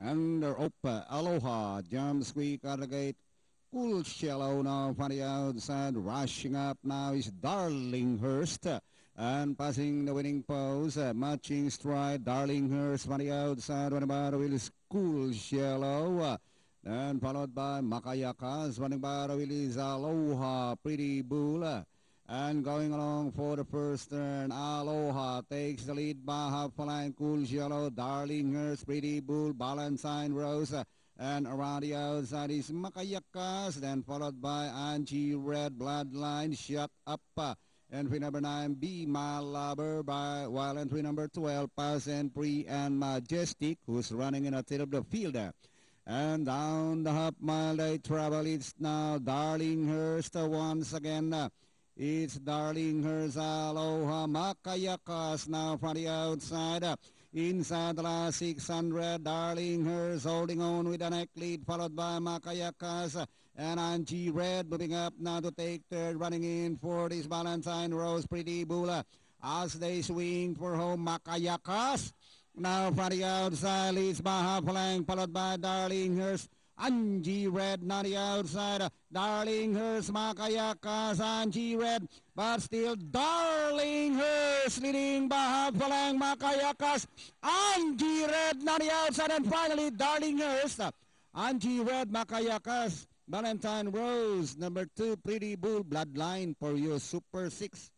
Under Opa, Aloha, jump squeak out the gate. Cool shallow now from the outside. Rushing up now is Darlinghurst. And passing the winning pose. Matching stride. Darlinghurst from the outside. One about the wheel is Cool Shallow. Then followed by Makayakas. Running by the wheel is Aloha, Pretty Bull. And going along for the first turn, Aloha takes the lead by half a line. Cool Shallow, Darlinghurst, Pretty Bull, Balancine Rose. And around the outside is Makayakas, then followed by Angie Red, Bloodline, Shut Up. Entry number 9, Be My Lover, while entry number 12, Pass and Pre and Majestic, who's running in the tail of the field. And down the half mile they travel. It's now Darlinghurst once again. It's Darlinghurst, Aloha, Makayakas now from the outside. Inside the last 600, Darlinghurst holding on with the neck lead, followed by Makayakas and Angie Red moving up now to take third, running in for this Valentine Rose, Pretty Bull. As they swing for home, Makayakas now from the outside leads by half length, followed by Darlinghurst. Angie Red on the outside. Darlinghurst, Makayakas, Angie Red. But still Darlinghurst leading by half a length. Makayakas, Angie Red on the outside. And finally Darlinghurst. Angie Red, Makayakas, Valentine Rose. Number 2, Pretty Bull, Bloodline for your Super 6.